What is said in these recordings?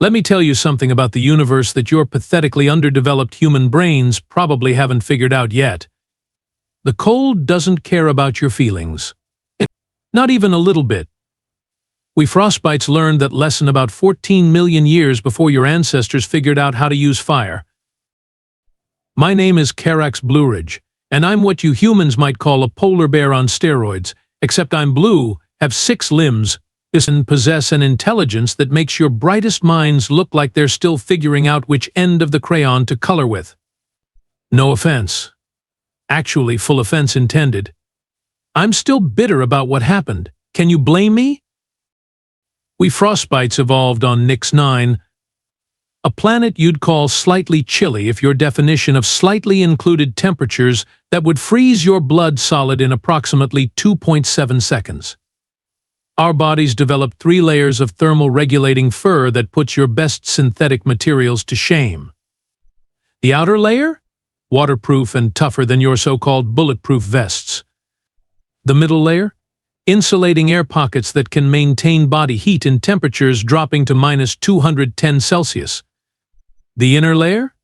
Let me tell you something about the universe that your pathetically underdeveloped human brains probably haven't figured out yet. The cold doesn't care about your feelings. Not even a little bit. We Frostbites learned that lesson about 14 million years before your ancestors figured out how to use fire. My name is Carax Blueridge, and I'm what you humans might call a polar bear on steroids, except I'm blue, have 6 limbs, and possess an intelligence that makes your brightest minds look like they're still figuring out which end of the crayon to color with. No offense. Actually, full offense intended. I'm still bitter about what happened. Can you blame me? We Frostbites evolved on Nix 9, a planet you'd call slightly chilly if your definition of slightly included temperatures that would freeze your blood solid in approximately 2.7 seconds. Our bodies develop 3 layers of thermal regulating fur that puts your best synthetic materials to shame. The outer layer? Waterproof and tougher than your so-called bulletproof vests. The middle layer? Insulating air pockets that can maintain body heat in temperatures dropping to minus 210 Celsius. The inner layer?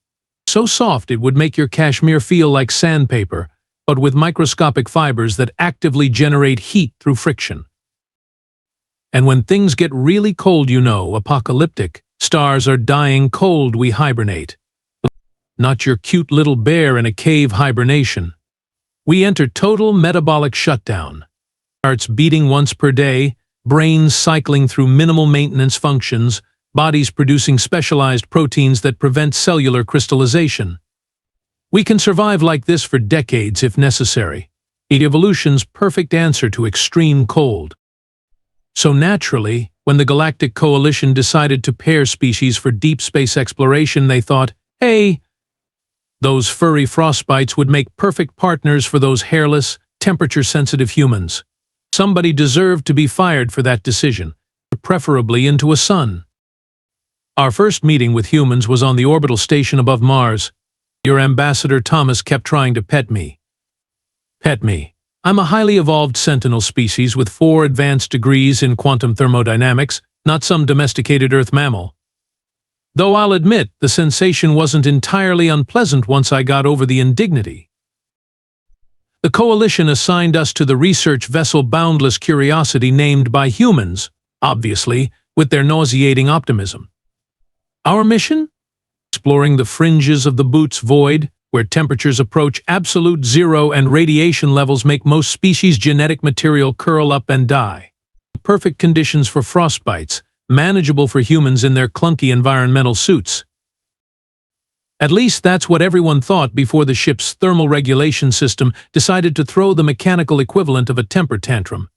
So soft it would make your cashmere feel like sandpaper, but with microscopic fibers that actively generate heat through friction. And when things get really cold, apocalyptic, stars are dying cold, we hibernate. Not your cute little bear in a cave hibernation. We enter total metabolic shutdown. Hearts beating once per day, brains cycling through minimal maintenance functions, bodies producing specialized proteins that prevent cellular crystallization. We can survive like this for decades if necessary. Evolution's perfect answer to extreme cold. So naturally, when the Galactic Coalition decided to pair species for deep space exploration, they thought, hey, those furry Frostbites would make perfect partners for those hairless, temperature-sensitive humans. Somebody deserved to be fired for that decision, preferably into a sun. Our first meeting with humans was on the orbital station above Mars. Your ambassador Thomas kept trying to pet me. Pet me. I'm a highly evolved sentinel species with 4 advanced degrees in quantum thermodynamics, not some domesticated Earth mammal. Though I'll admit, the sensation wasn't entirely unpleasant once I got over the indignity. The Coalition assigned us to the research vessel Boundless Curiosity, named by humans, obviously, with their nauseating optimism. Our mission? Exploring the fringes of the Boots Void, where temperatures approach absolute zero and radiation levels make most species' genetic material curl up and die. Perfect conditions for frostbites, manageable for humans in their clunky environmental suits. At least that's what everyone thought before the ship's thermal regulation system decided to throw the mechanical equivalent of a temper tantrum.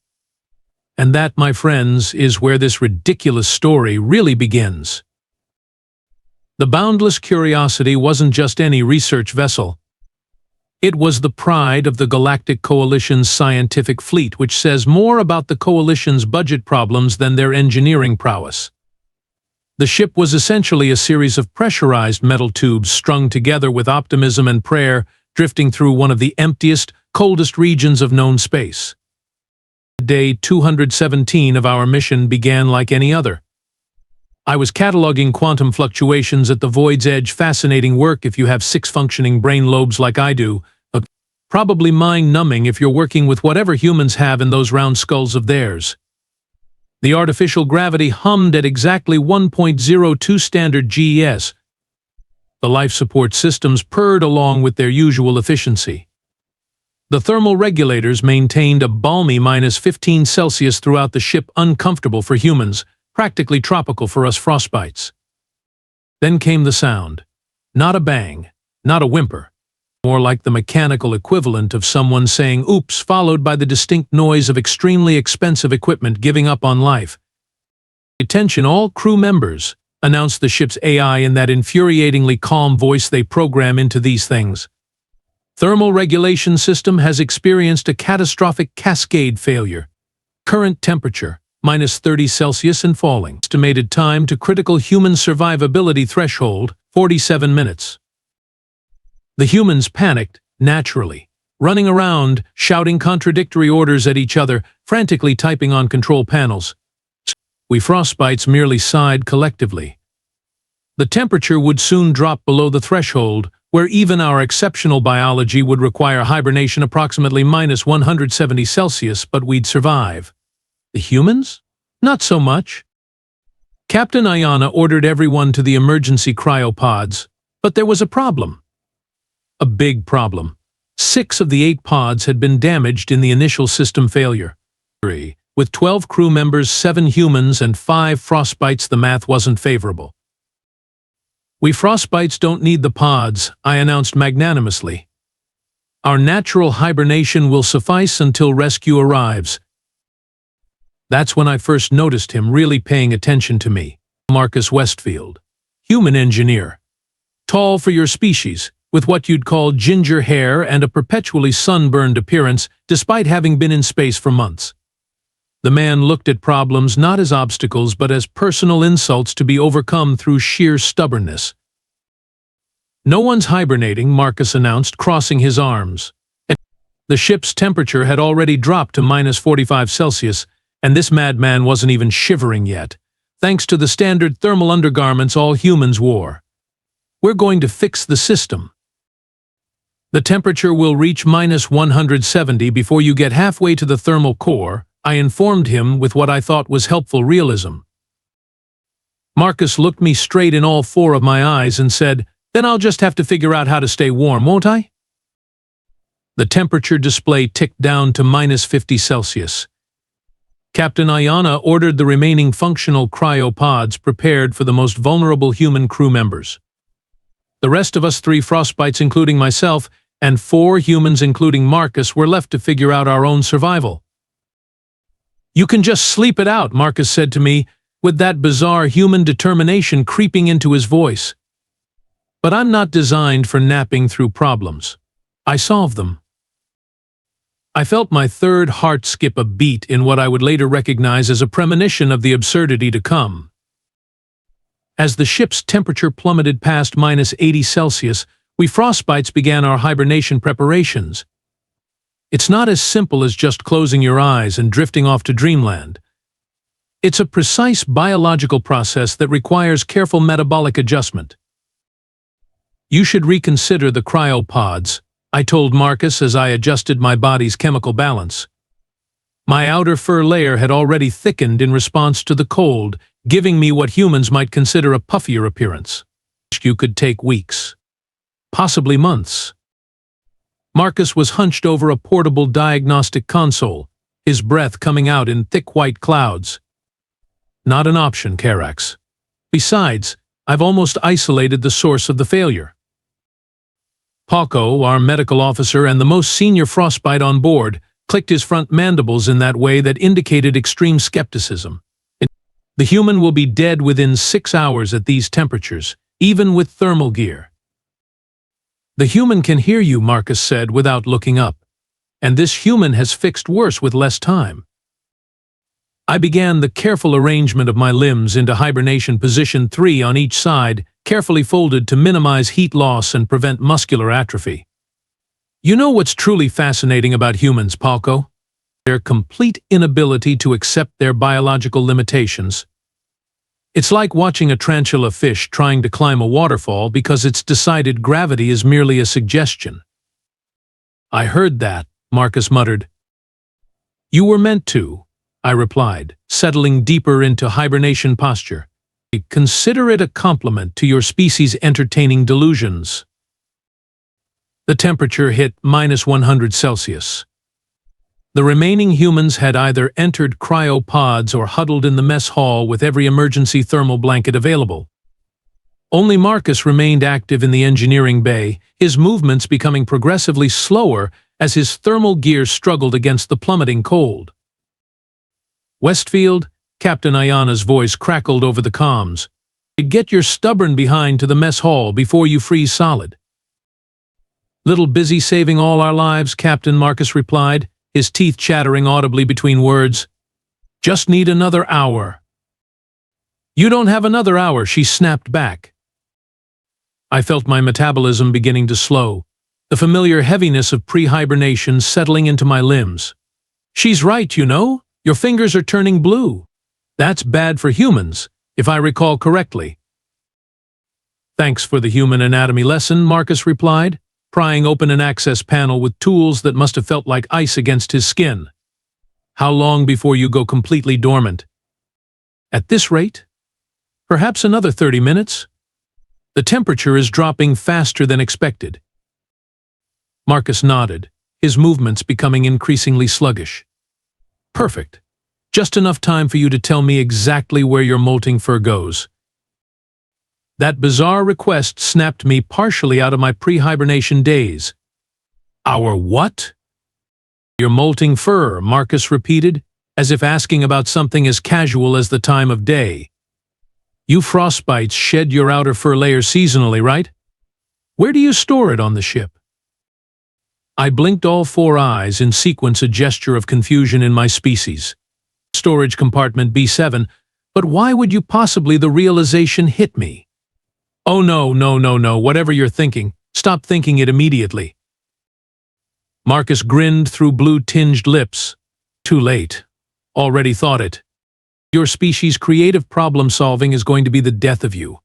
And that, my friends, is where this ridiculous story really begins. The Boundless Curiosity wasn't just any research vessel. It was the pride of the Galactic Coalition's scientific fleet, which says more about the Coalition's budget problems than their engineering prowess. The ship was essentially a series of pressurized metal tubes strung together with optimism and prayer, drifting through one of the emptiest, coldest regions of known space. Day 217 of our mission began like any other. I was cataloging quantum fluctuations at the void's edge. Fascinating work if you have 6 functioning brain lobes like I do, but probably mind-numbing if you're working with whatever humans have in those round skulls of theirs. The artificial gravity hummed at exactly 1.02 standard GES. The life support systems purred along with their usual efficiency. The thermal regulators maintained a balmy minus 15 Celsius throughout the ship, uncomfortable for humans, practically tropical for us frostbites. Then came the sound. Not a bang, not a whimper. More like the mechanical equivalent of someone saying oops, followed by the distinct noise of extremely expensive equipment giving up on life. "Attention all crew members," announced the ship's AI in that infuriatingly calm voice they program into these things. "Thermal regulation system has experienced a catastrophic cascade failure. Current temperature, minus 30 Celsius and falling. Estimated time to critical human survivability threshold, 47 minutes. The humans panicked, naturally, running around, shouting contradictory orders at each other, frantically typing on control panels. We frostbites merely sighed collectively. The temperature would soon drop below the threshold, where even our exceptional biology would require hibernation approximately -170°C, but we'd survive. The humans? Not so much. Captain Ayana ordered everyone to the emergency cryopods, but there was a problem. A big problem. 6 of the 8 pods had been damaged in the initial system failure. With 12 crew members, 7 humans, and 5 frostbites, the math wasn't favorable. "We frostbites don't need the pods," I announced magnanimously. "Our natural hibernation will suffice until rescue arrives." That's when I first noticed him really paying attention to me. Marcus Westfield, human engineer. Tall for your species, with what you'd call ginger hair and a perpetually sunburned appearance, despite having been in space for months. The man looked at problems not as obstacles but as personal insults to be overcome through sheer stubbornness. "No one's hibernating," Marcus announced, crossing his arms. The ship's temperature had already dropped to -45°C, and this madman wasn't even shivering yet, thanks to the standard thermal undergarments all humans wore. "We're going to fix the system. The temperature will reach -170 before you get halfway to the thermal core," I informed him with what I thought was helpful realism. Marcus looked me straight in all 4 of my eyes and said, "Then I'll just have to figure out how to stay warm, won't I?" The temperature display ticked down to -50°C. Captain Ayana ordered the remaining functional cryopods prepared for the most vulnerable human crew members. The rest of us 3 frostbites, including myself, and 4 humans, including Marcus, were left to figure out our own survival. "You can just sleep it out," Marcus said to me, with that bizarre human determination creeping into his voice. But I'm not designed for napping through problems. I solve them. I felt my third heart skip a beat in what I would later recognize as a premonition of the absurdity to come. As the ship's temperature plummeted past -80°C, we frostbites began our hibernation preparations. It's not as simple as just closing your eyes and drifting off to dreamland. It's a precise biological process that requires careful metabolic adjustment. "You should reconsider the cryopods," I told Marcus as I adjusted my body's chemical balance. My outer fur layer had already thickened in response to the cold, giving me what humans might consider a puffier appearance. "You could take weeks, possibly months." Marcus was hunched over a portable diagnostic console, his breath coming out in thick white clouds. "Not an option, Carax. Besides, I've almost isolated the source of the failure." Paco, our medical officer and the most senior frostbite on board, clicked his front mandibles in that way that indicated extreme skepticism. "The human will be dead within 6 hours at these temperatures, even with thermal gear." "The human can hear you," Marcus said without looking up. "And this human has fixed worse with less time." I began the careful arrangement of my limbs into hibernation position 3 on each side, carefully folded to minimize heat loss and prevent muscular atrophy. "You know what's truly fascinating about humans, Paco? Their complete inability to accept their biological limitations. It's like watching a tarantula fish trying to climb a waterfall because it's decided gravity is merely a suggestion." "I heard that," Marcus muttered. "You were meant to," I replied, settling deeper into hibernation posture. "Consider it a compliment to your species' entertaining delusions." The temperature hit -100°C. The remaining humans had either entered cryopods or huddled in the mess hall with every emergency thermal blanket available. Only Marcus remained active in the engineering bay, his movements becoming progressively slower as his thermal gear struggled against the plummeting cold. "Westfield," Captain Ayana's voice crackled over the comms. "Get your stubborn behind to the mess hall before you freeze solid." "Little busy saving all our lives," Captain Marcus replied, his teeth chattering audibly between words. "Just need another hour." "You don't have another hour," she snapped back. I felt my metabolism beginning to slow, the familiar heaviness of pre-hibernation settling into my limbs. "She's right, you know. Your fingers are turning blue. That's bad for humans, if I recall correctly." Thanks for the human anatomy lesson, Marcus replied, prying open an access panel with tools that must have felt like ice against his skin. How long before you go completely dormant? At this rate? Perhaps another 30 minutes? The temperature is dropping faster than expected. Marcus nodded, his movements becoming increasingly sluggish. Perfect. Just enough time for you to tell me exactly where your molting fur goes. That bizarre request snapped me partially out of my pre-hibernation days. Our what? Your molting fur, Marcus repeated, as if asking about something as casual as the time of day. You frostbites shed your outer fur layer seasonally, right? Where do you store it on the ship? I blinked all four eyes in sequence, a gesture of confusion in my species. Storage compartment B7, but why would you possibly? The realization hit me. Oh no, whatever you're thinking, stop thinking it immediately. Marcus grinned through blue-tinged lips. Too late. Already thought it. Your species' creative problem-solving is going to be the death of you,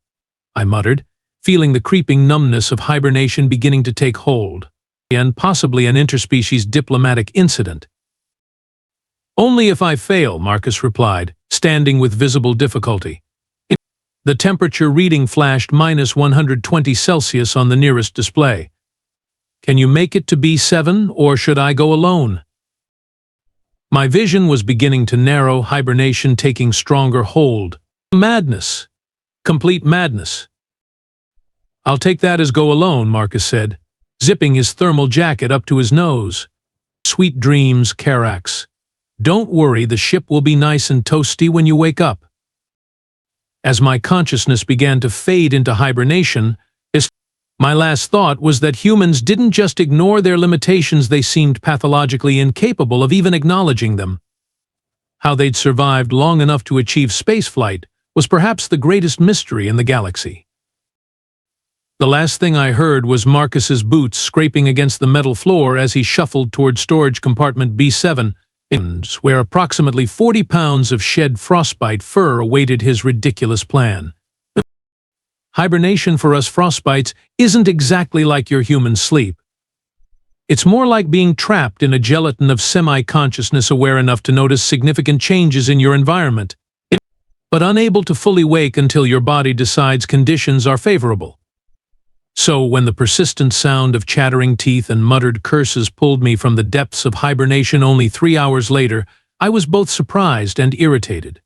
I muttered, feeling the creeping numbness of hibernation beginning to take hold, and possibly an interspecies diplomatic incident. Only if I fail, Marcus replied, standing with visible difficulty. The temperature reading flashed -120 Celsius on the nearest display. Can you make it to B7, or should I go alone? My vision was beginning to narrow, hibernation taking stronger hold. Madness. Complete madness. I'll take that as go alone, Marcus said, zipping his thermal jacket up to his nose. Sweet dreams, Carax. Don't worry, the ship will be nice and toasty when you wake up. As my consciousness began to fade into hibernation, my last thought was that humans didn't just ignore their limitations, they seemed pathologically incapable of even acknowledging them. How they'd survived long enough to achieve spaceflight was perhaps the greatest mystery in the galaxy. The last thing I heard was Marcus's boots scraping against the metal floor as he shuffled toward storage compartment B7, where approximately 40 pounds of shed frostbite fur awaited his ridiculous plan. Hibernation for us frostbites isn't exactly like your human sleep. It's more like being trapped in a gelatin of semi-consciousness, aware enough to notice significant changes in your environment, but unable to fully wake until your body decides conditions are favorable. So when the persistent sound of chattering teeth and muttered curses pulled me from the depths of hibernation only 3 hours later, I was both surprised and irritated.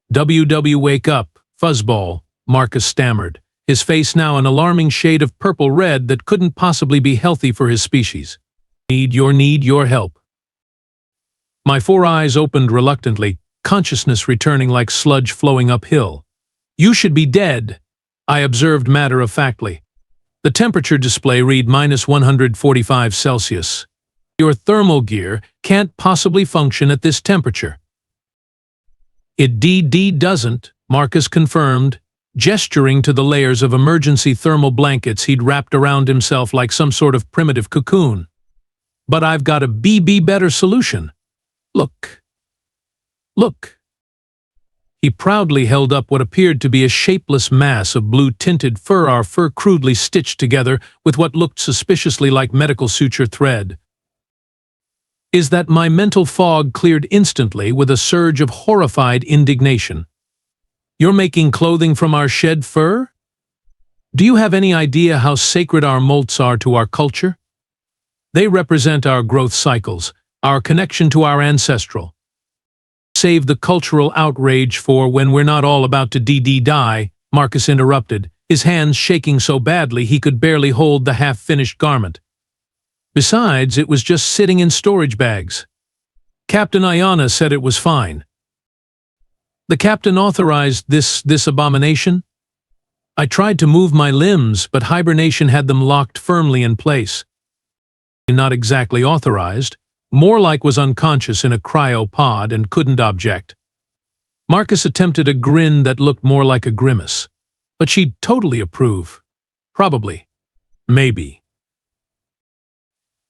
Wake up, fuzzball, Marcus stammered, his face now an alarming shade of purple-red that couldn't possibly be healthy for his species. Need your help. My four eyes opened reluctantly, consciousness returning like sludge flowing uphill. You should be dead, I observed matter-of-factly. The temperature display read -145 Celsius. Your thermal gear can't possibly function at this temperature. It doesn't, Marcus confirmed, gesturing to the layers of emergency thermal blankets he'd wrapped around himself like some sort of primitive cocoon. But I've got a better solution. Look. He proudly held up what appeared to be a shapeless mass of blue-tinted fur, our fur crudely stitched together with what looked suspiciously like medical suture thread. Is that my mental fog cleared instantly with a surge of horrified indignation. You're making clothing from our shed fur? Do you have any idea how sacred our molts are to our culture? They represent our growth cycles, our connection to our ancestral. Save the cultural outrage for when we're not all about to die, Marcus interrupted, his hands shaking so badly he could barely hold the half-finished garment. Besides, it was just sitting in storage bags. Captain Ayana said it was fine. The captain authorized this abomination? I tried to move my limbs, but hibernation had them locked firmly in place. Not exactly authorized, more like was unconscious in a cryopod and couldn't object. Marcus attempted a grin that looked more like a grimace, but she'd totally approve. Probably. Maybe.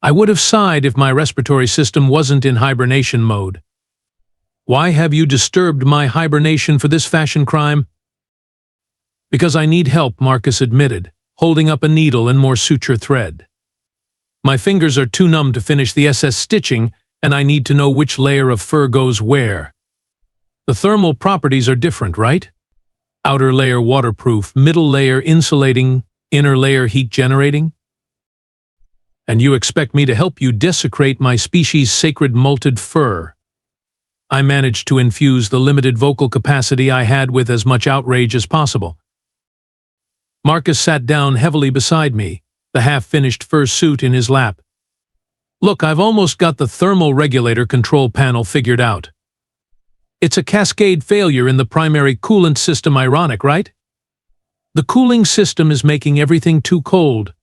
I would have sighed if my respiratory system wasn't in hibernation mode. Why have you disturbed my hibernation for this fashion crime? Because I need help, Marcus admitted, holding up a needle and more suture thread. My fingers are too numb to finish the SS stitching, and I need to know which layer of fur goes where. The thermal properties are different, right? Outer layer waterproof, middle layer insulating, inner layer heat generating? And you expect me to help you desecrate my species' sacred molted fur? I managed to infuse the limited vocal capacity I had with as much outrage as possible. Marcus sat down heavily beside me, the half-finished fur suit in his lap. Look, I've almost got the thermal regulator control panel figured out. It's a cascade failure in the primary coolant system, ironic, right? The cooling system is making everything too cold.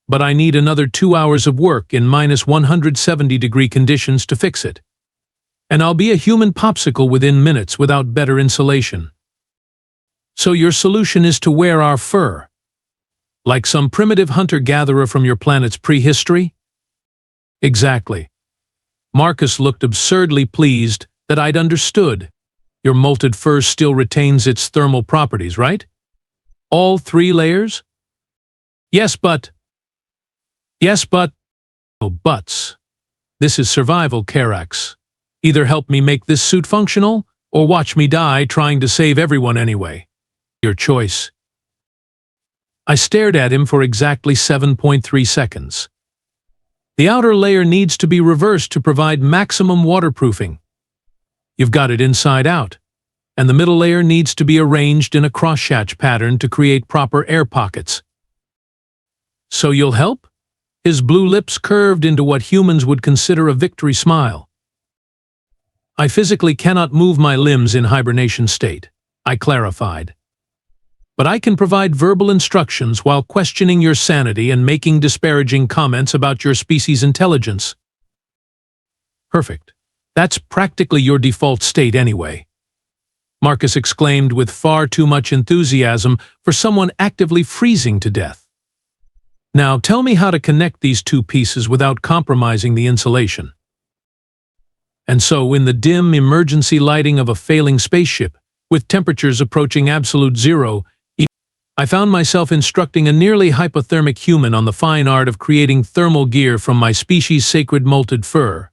But I need another 2 hours of work in -170-degree conditions to fix it. And I'll be a human popsicle within minutes without better insulation. So your solution is to wear our fur? Like some primitive hunter-gatherer from your planet's prehistory? Exactly. Marcus looked absurdly pleased that I'd understood. Your molted fur still retains its thermal properties, right? All 3 layers? Yes, but... Oh, buts. This is survival, Carax. Either help me make this suit functional, or watch me die trying to save everyone anyway. Your choice. I stared at him for exactly 7.3 seconds. The outer layer needs to be reversed to provide maximum waterproofing. You've got it inside out, and the middle layer needs to be arranged in a cross-hatch pattern to create proper air pockets. So you'll help? His blue lips curved into what humans would consider a victory smile. I physically cannot move my limbs in hibernation state, I clarified. But I can provide verbal instructions while questioning your sanity and making disparaging comments about your species' intelligence. Perfect. That's practically your default state anyway. Marcus exclaimed with far too much enthusiasm for someone actively freezing to death. Now tell me how to connect these 2 pieces without compromising the insulation. And so, in the dim emergency lighting of a failing spaceship, with temperatures approaching absolute zero, I found myself instructing a nearly hypothermic human on the fine art of creating thermal gear from my species' sacred molted fur.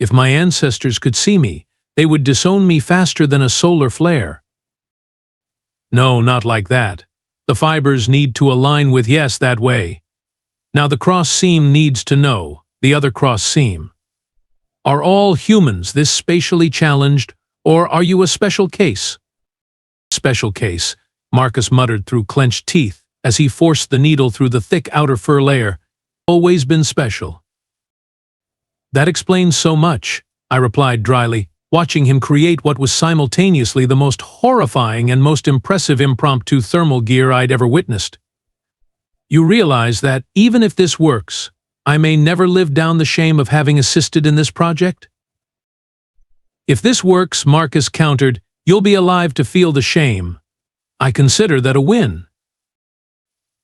If my ancestors could see me, they would disown me faster than a solar flare. No, not like that. The fibers need to align with yes that way. Now the cross seam needs to know, the other cross seam. Are all humans this spatially challenged, or are you a special case? Special case, Marcus muttered through clenched teeth as he forced the needle through the thick outer fur layer. Always been special. That explains so much, I replied dryly, watching him create what was simultaneously the most horrifying and most impressive impromptu thermal gear I'd ever witnessed. You realize that, even if this works, I may never live down the shame of having assisted in this project? If this works, Marcus countered, you'll be alive to feel the shame. I consider that a win.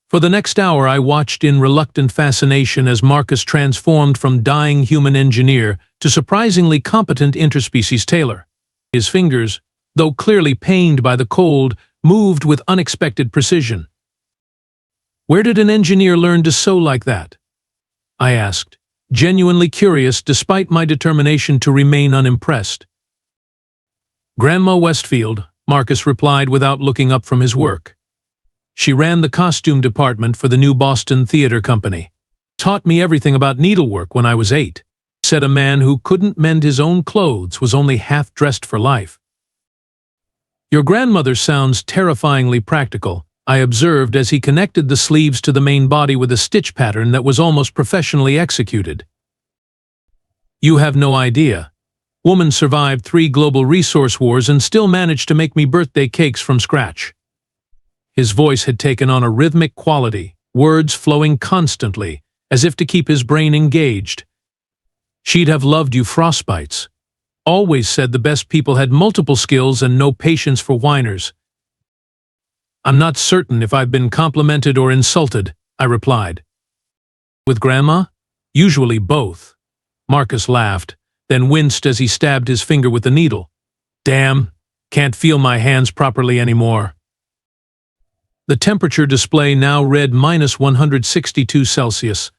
For the next hour I watched in reluctant fascination as Marcus transformed from dying human engineer to surprisingly competent interspecies tailor. His fingers, though clearly pained by the cold, moved with unexpected precision. Where did an engineer learn to sew like that? I asked, genuinely curious despite my determination to remain unimpressed. Grandma Westfield, Marcus replied without looking up from his work. She ran the costume department for the new Boston theater company. Taught me everything about needlework when I was 8. Said a man who couldn't mend his own clothes was only half dressed for life. Your grandmother sounds terrifyingly practical, I observed as he connected the sleeves to the main body with a stitch pattern that was almost professionally executed. You have no idea. Woman survived 3 global resource wars and still managed to make me birthday cakes from scratch. His voice had taken on a rhythmic quality, words flowing constantly, as if to keep his brain engaged. She'd have loved you Frostbites. Always said the best people had multiple skills and no patience for whiners. I'm not certain if I've been complimented or insulted, I replied. With Grandma? Usually both. Marcus laughed, then winced as he stabbed his finger with the needle. Damn, can't feel my hands properly anymore. The temperature display now read -162°C.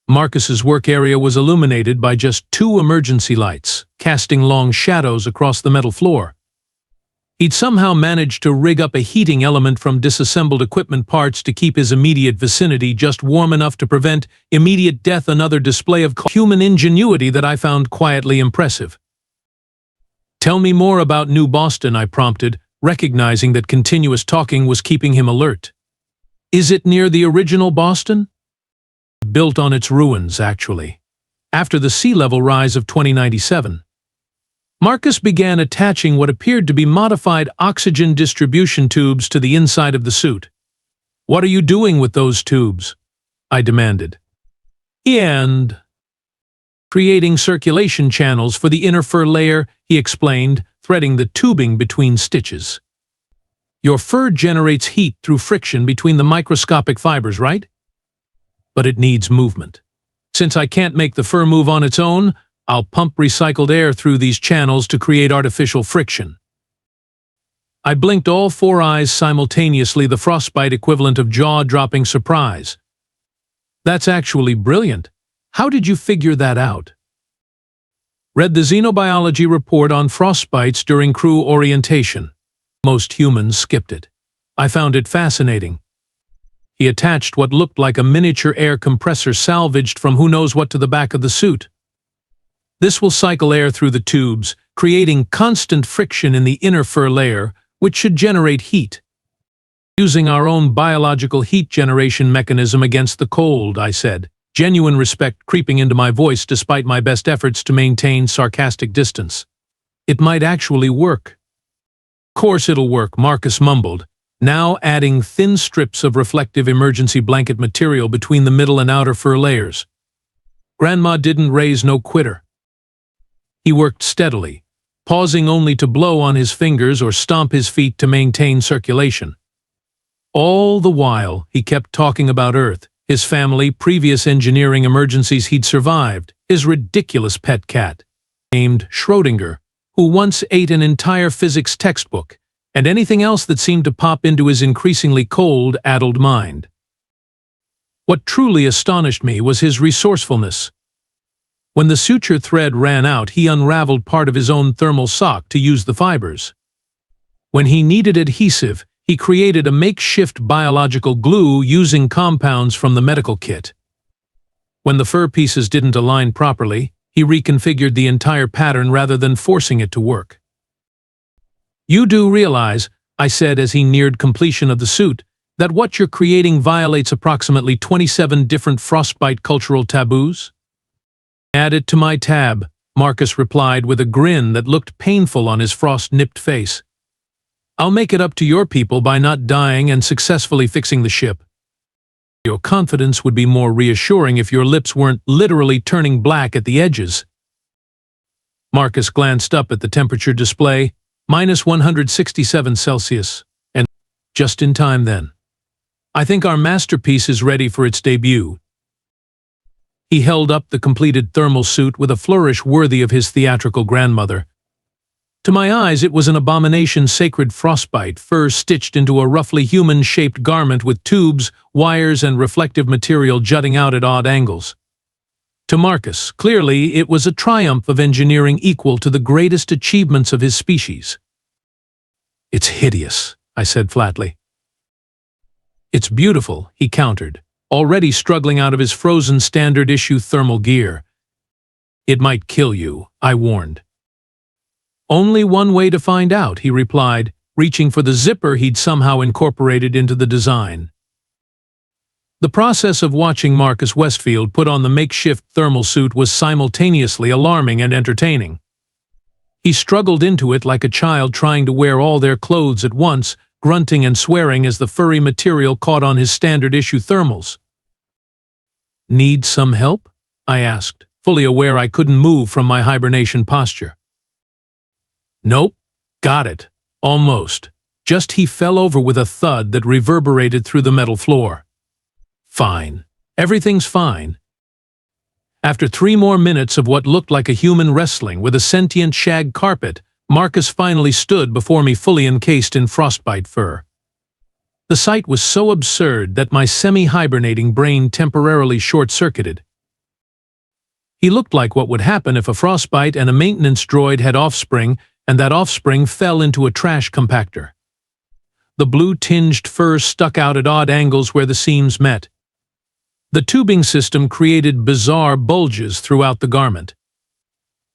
Marcus's work area was illuminated by just 2 emergency lights, casting long shadows across the metal floor. He'd somehow managed to rig up a heating element from disassembled equipment parts to keep his immediate vicinity just warm enough to prevent immediate death, another display of human ingenuity that I found quietly impressive. "Tell me more about New Boston," I prompted, recognizing that continuous talking was keeping him alert. "Is it near the original Boston?" "Built on its ruins, actually. After the sea level rise of 2097. Marcus began attaching what appeared to be modified oxygen distribution tubes to the inside of the suit. "What are you doing with those tubes?" I demanded. "And creating circulation channels for the inner fur layer," he explained, threading the tubing between stitches. "Your fur generates heat through friction between the microscopic fibers, right? But it needs movement. Since I can't make the fur move on its own, I'll pump recycled air through these channels to create artificial friction." I blinked all 4 eyes simultaneously, the frostbite equivalent of jaw-dropping surprise. "That's actually brilliant. How did you figure that out?" "Read the xenobiology report on frostbites during crew orientation. Most humans skipped it. I found it fascinating." He attached what looked like a miniature air compressor salvaged from who knows what to the back of the suit. "This will cycle air through the tubes, creating constant friction in the inner fur layer, which should generate heat. Using our own biological heat generation mechanism against the cold," I said, genuine respect creeping into my voice despite my best efforts to maintain sarcastic distance. "It might actually work." "Of course it'll work," Marcus mumbled, now adding thin strips of reflective emergency blanket material between the middle and outer fur layers. Grandma didn't raise no quitter. He worked steadily, pausing only to blow on his fingers or stomp his feet to maintain circulation. All the while, he kept talking about Earth, his family, previous engineering emergencies he'd survived, his ridiculous pet cat, named Schrödinger, who once ate an entire physics textbook, and anything else that seemed to pop into his increasingly cold, addled mind. What truly astonished me was his resourcefulness. When the suture thread ran out, he unraveled part of his own thermal sock to use the fibers. When he needed adhesive, he created a makeshift biological glue using compounds from the medical kit. When the fur pieces didn't align properly, he reconfigured the entire pattern rather than forcing it to work. "You do realize," I said as he neared completion of the suit, "that what you're creating violates approximately 27 different frostbite cultural taboos?" "Add it to my tab," Marcus replied with a grin that looked painful on his frost-nipped face. "I'll make it up to your people by not dying and successfully fixing the ship." "Your confidence would be more reassuring if your lips weren't literally turning black at the edges." Marcus glanced up at the temperature display, -167°C, and just in time then. "I think our masterpiece is ready for its debut." He held up the completed thermal suit with a flourish worthy of his theatrical grandmother. To my eyes, it was an abomination, sacred frostbite, fur stitched into a roughly human-shaped garment with tubes, wires, and reflective material jutting out at odd angles. To Marcus, clearly, it was a triumph of engineering equal to the greatest achievements of his species. "It's hideous," I said flatly. "It's beautiful," he countered, already struggling out of his frozen standard-issue thermal gear. "It might kill you," I warned. "Only one way to find out," he replied, reaching for the zipper he'd somehow incorporated into the design. The process of watching Marcus Westfield put on the makeshift thermal suit was simultaneously alarming and entertaining. He struggled into it like a child trying to wear all their clothes at once, grunting and swearing as the furry material caught on his standard-issue thermals. "Need some help?" I asked, fully aware I couldn't move from my hibernation posture. "Nope, got it. Almost. Just he fell over with a thud that reverberated through the metal floor." "Fine. Everything's fine." After 3 more minutes of what looked like a human wrestling with a sentient shag carpet, Marcus finally stood before me fully encased in frostbite fur. The sight was so absurd that my semi-hibernating brain temporarily short-circuited. He looked like what would happen if a frostbite and a maintenance droid had offspring, and that offspring fell into a trash compactor. The blue-tinged fur stuck out at odd angles where the seams met. The tubing system created bizarre bulges throughout the garment.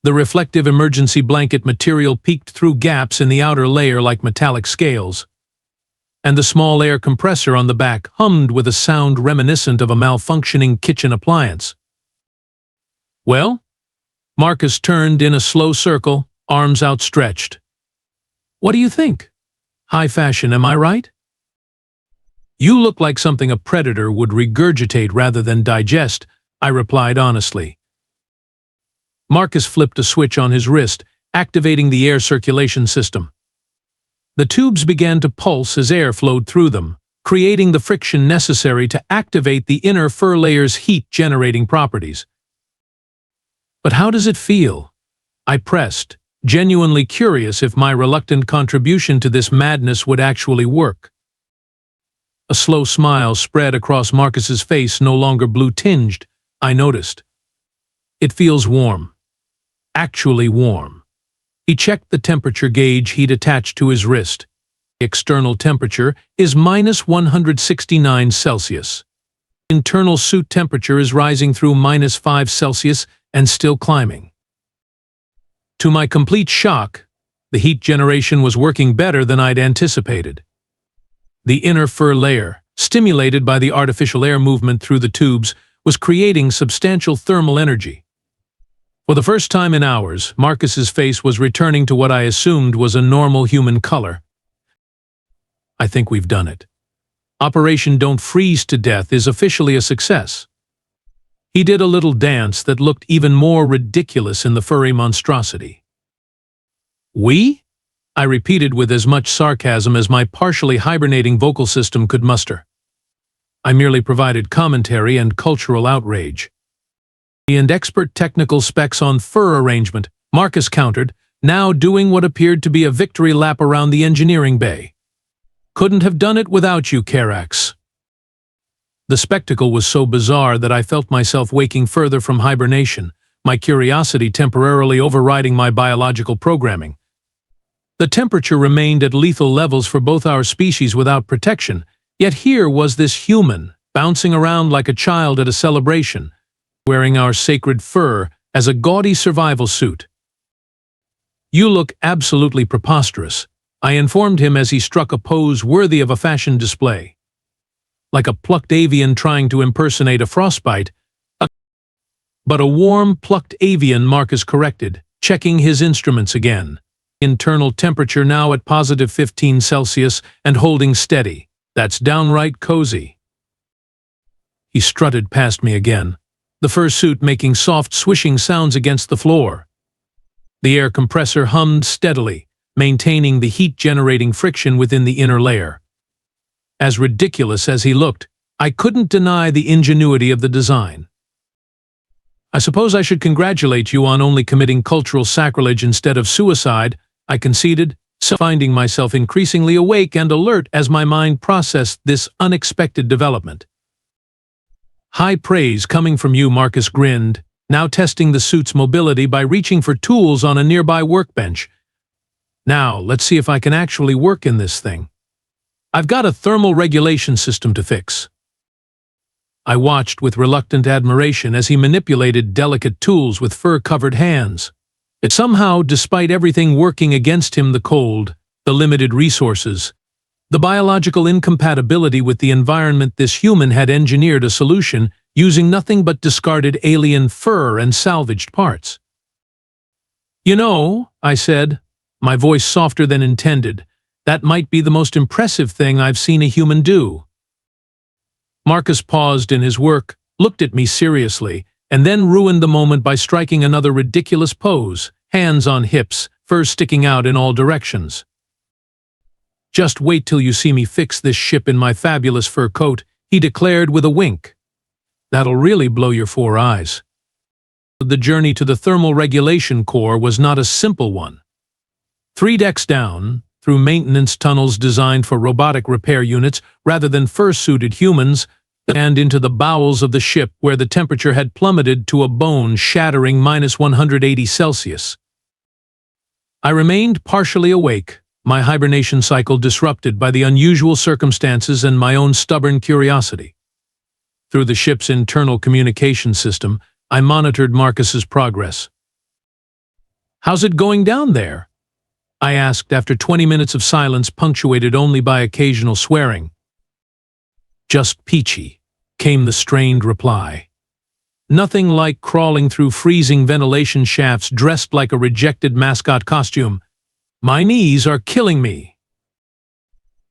The reflective emergency blanket material peeked through gaps in the outer layer like metallic scales. And the small air compressor on the back hummed with a sound reminiscent of a malfunctioning kitchen appliance. "Well?" Marcus turned in a slow circle, arms outstretched. "What do you think? High fashion, am I right?" "You look like something a predator would regurgitate rather than digest," I replied honestly. Marcus flipped a switch on his wrist, activating the air circulation system. The tubes began to pulse as air flowed through them, creating the friction necessary to activate the inner fur layer's heat-generating properties. "But how does it feel?" I pressed, genuinely curious if my reluctant contribution to this madness would actually work. A slow smile spread across Marcus's face, no longer blue-tinged, I noticed. "It feels warm. Actually warm." He checked the temperature gauge he'd attached to his wrist. The external temperature is -169 Celsius. Internal suit temperature is rising through -5 Celsius and still climbing. To my complete shock, the heat generation was working better than I'd anticipated. The inner fur layer, stimulated by the artificial air movement through the tubes, was creating substantial thermal energy. For the first time in hours, Marcus's face was returning to what I assumed was a normal human color. "I think we've done it. Operation Don't Freeze to Death is officially a success." He did a little dance that looked even more ridiculous in the furry monstrosity. "We?" I repeated with as much sarcasm as my partially hibernating vocal system could muster. I merely provided commentary and cultural outrage. "And expert technical specs on fur arrangement," Marcus countered, now doing what appeared to be a victory lap around the engineering bay. "Couldn't have done it without you, Carax." The spectacle was so bizarre that I felt myself waking further from hibernation, my curiosity temporarily overriding my biological programming. The temperature remained at lethal levels for both our species without protection, yet here was this human, bouncing around like a child at a celebration, wearing our sacred fur as a gaudy survival suit. "You look absolutely preposterous," I informed him as he struck a pose worthy of a fashion display. "Like a plucked avian trying to impersonate a frostbite." "But a warm, plucked avian," Marcus corrected, checking his instruments again. Internal temperature now at +15 Celsius and holding steady. "That's downright cozy." He strutted past me again, the fursuit making soft swishing sounds against the floor. The air compressor hummed steadily, maintaining the heat-generating friction within the inner layer. As ridiculous as he looked, I couldn't deny the ingenuity of the design. "I suppose I should congratulate you on only committing cultural sacrilege instead of suicide," I conceded, finding myself increasingly awake and alert as my mind processed this unexpected development. "High praise coming from you," Marcus grinned, now testing the suit's mobility by reaching for tools on a nearby workbench. "Now, let's see if I can actually work in this thing. I've got a thermal regulation system to fix." I watched with reluctant admiration as he manipulated delicate tools with fur-covered hands. It somehow, despite everything working against him, the cold, the limited resources, the biological incompatibility with the environment, this human had engineered a solution using nothing but discarded alien fur and salvaged parts. "You know," I said, my voice softer than intended, "that might be the most impressive thing I've seen a human do." Marcus paused in his work, looked at me seriously, and then ruined the moment by striking another ridiculous pose, hands on hips, fur sticking out in all directions. "Just wait till you see me fix this ship in my fabulous fur coat," he declared with a wink. "That'll really blow your 4 eyes." The journey to the thermal regulation core was not a simple one. 3 decks down, through maintenance tunnels designed for robotic repair units rather than fur-suited humans, and into the bowels of the ship where the temperature had plummeted to a bone-shattering -180°C. I remained partially awake, my hibernation cycle disrupted by the unusual circumstances and my own stubborn curiosity. Through the ship's internal communication system, I monitored Marcus's progress. "How's it going down there?" I asked after 20 minutes of silence punctuated only by occasional swearing. "Just peachy," came the strained reply. "Nothing like crawling through freezing ventilation shafts dressed like a rejected mascot costume. My knees are killing me."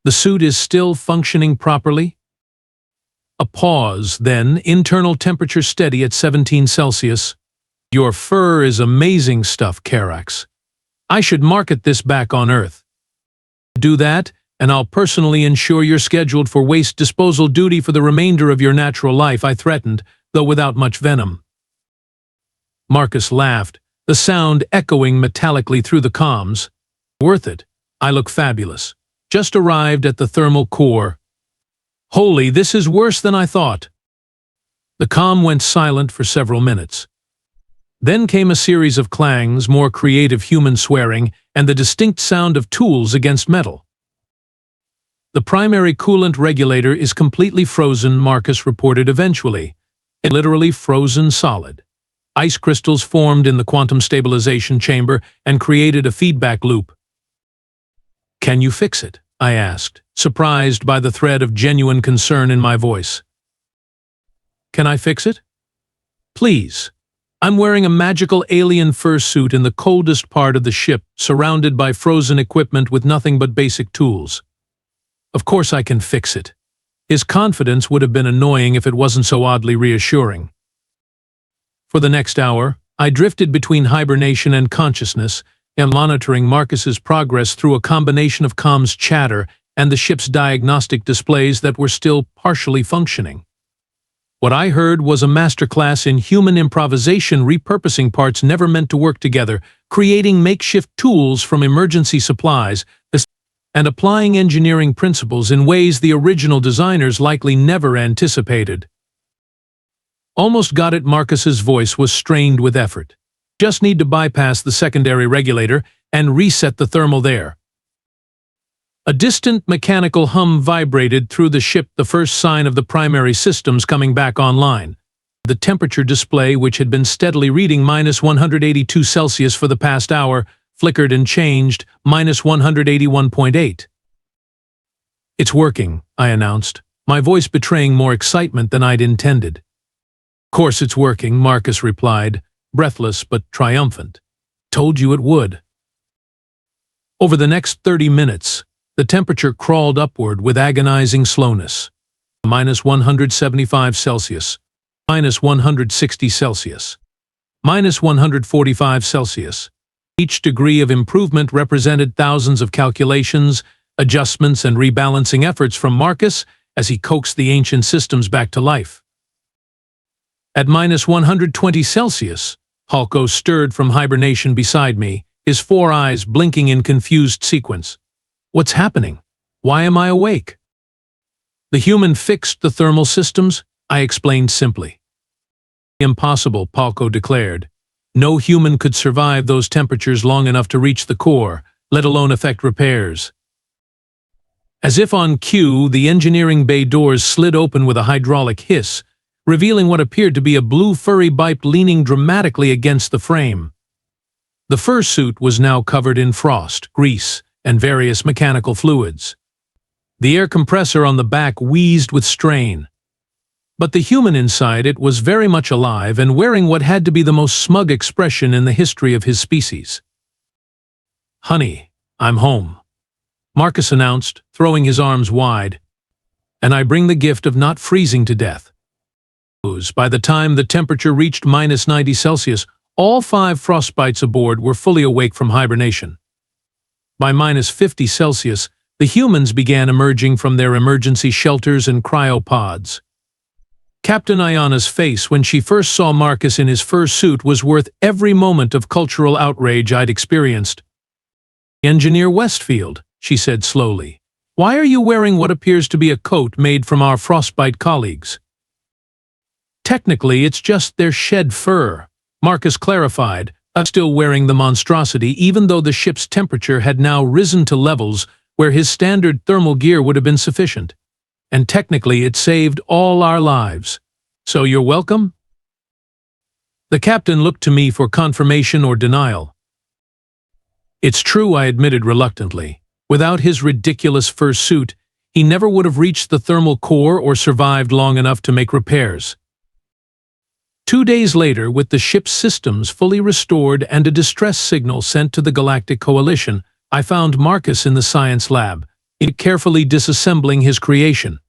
"The suit is still functioning properly?" A pause, then internal temperature steady at 17°C. "Your fur is amazing stuff, Carax. I should market this back on Earth." "Do that, and I'll personally ensure you're scheduled for waste disposal duty for the remainder of your natural life," I threatened, though without much venom. Marcus laughed, the sound echoing metallically through the comms. "Worth it. I look fabulous. Just arrived at the thermal core. Holy, this is worse than I thought." The comm went silent for several minutes. Then came a series of clangs, more creative human swearing, and the distinct sound of tools against metal. "The primary coolant regulator is completely frozen," Marcus reported eventually. "It literally frozen solid. Ice crystals formed in the quantum stabilization chamber and created a feedback loop." "Can you fix it?" I asked, surprised by the thread of genuine concern in my voice. "Can I fix it?" "Please. I'm wearing a magical alien fursuit in the coldest part of the ship, surrounded by frozen equipment with nothing but basic tools. Of course I can fix it." His confidence would have been annoying if it wasn't so oddly reassuring. For the next hour, I drifted between hibernation and consciousness, and monitoring Marcus's progress through a combination of comms chatter and the ship's diagnostic displays that were still partially functioning. What I heard was a masterclass in human improvisation, repurposing parts never meant to work together, creating makeshift tools from emergency supplies, and applying engineering principles in ways the original designers likely never anticipated. "Almost got it." Marcus's voice was strained with effort. "Just need to bypass the secondary regulator and reset the thermal there." A distant mechanical hum vibrated through the ship, the first sign of the primary systems coming back online. The temperature display, which had been steadily reading -182°C for the past hour, flickered and changed, -181.8. "It's working," I announced, my voice betraying more excitement than I'd intended. "Of course it's working," Marcus replied, breathless but triumphant. "Told you it would." Over the next 30 minutes, the temperature crawled upward with agonizing slowness. -175°C, -160°C, -145°C. Each degree of improvement represented thousands of calculations, adjustments, and rebalancing efforts from Marcus as he coaxed the ancient systems back to life. At -120°C, Halko stirred from hibernation beside me, his four eyes blinking in confused sequence. "What's happening? Why am I awake?" "The human fixed the thermal systems," I explained simply. "Impossible," Halko declared. "No human could survive those temperatures long enough to reach the core, let alone effect repairs." As if on cue, the engineering bay doors slid open with a hydraulic hiss, revealing what appeared to be a blue furry biped leaning dramatically against the frame. The fursuit was now covered in frost, grease, and various mechanical fluids. The air compressor on the back wheezed with strain. But the human inside it was very much alive and wearing what had to be the most smug expression in the history of his species. "Honey, I'm home," Marcus announced, throwing his arms wide. "And I bring the gift of not freezing to death." By the time the temperature reached -90°C, all 5 Frostbites aboard were fully awake from hibernation. By -50°C, the humans began emerging from their emergency shelters and cryopods. Captain Ayana's face when she first saw Marcus in his fur suit was worth every moment of cultural outrage I'd experienced. "Engineer Westfield," she said slowly. Why are you wearing what appears to be a coat made from our Frostbite colleagues? Technically, it's just their shed fur, Marcus clarified, still wearing the monstrosity even though the ship's temperature had now risen to levels where his standard thermal gear would have been sufficient. And technically, it saved all our lives. So you're welcome? The captain looked to me for confirmation or denial. It's true, I admitted reluctantly. Without his ridiculous fur suit, he never would have reached the thermal core or survived long enough to make repairs. 2 days later, with the ship's systems fully restored and a distress signal sent to the Galactic Coalition, I found Marcus in the science lab, carefully disassembling his creation.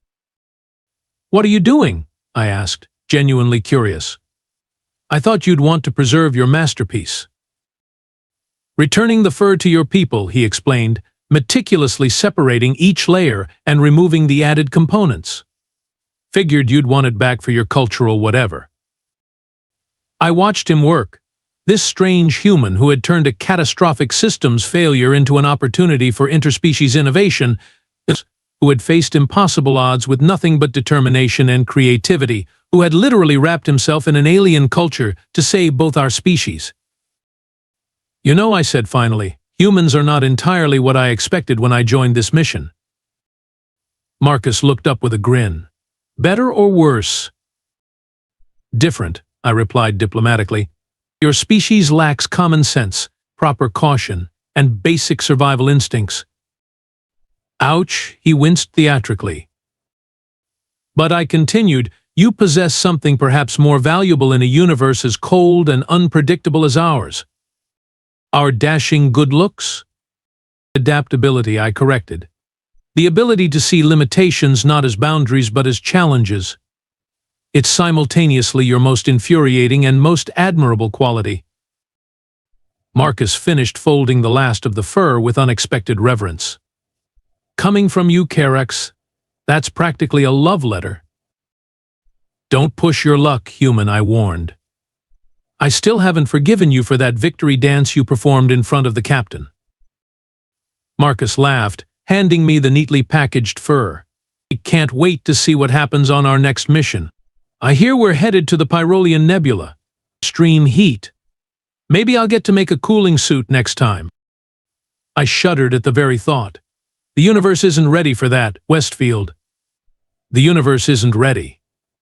What are you doing? I asked, genuinely curious. I thought you'd want to preserve your masterpiece. Returning the fur to your people, he explained, meticulously separating each layer and removing the added components. Figured you'd want it back for your cultural whatever. I watched him work. This strange human who had turned a catastrophic systems failure into an opportunity for interspecies innovation, who had faced impossible odds with nothing but determination and creativity, who had literally wrapped himself in an alien culture to save both our species. You know, I said finally, humans are not entirely what I expected when I joined this mission. Marcus looked up with a grin. Better or worse? Different, I replied diplomatically. Your species lacks common sense, proper caution, and basic survival instincts. Ouch, he winced theatrically. But I continued, you possess something perhaps more valuable in a universe as cold and unpredictable as ours. Our dashing good looks? Adaptability, I corrected. The ability to see limitations not as boundaries but as challenges. It's simultaneously your most infuriating and most admirable quality. Marcus finished folding the last of the fur with unexpected reverence. Coming from you, Karax, that's practically a love letter. Don't push your luck, human, I warned. I still haven't forgiven you for that victory dance you performed in front of the captain. Marcus laughed, handing me the neatly packaged fur. I can't wait to see what happens on our next mission. I hear we're headed to the Pyrolian Nebula. Extreme heat. Maybe I'll get to make a cooling suit next time. I shuddered at the very thought. The universe isn't ready for that, Westfield. The universe isn't ready.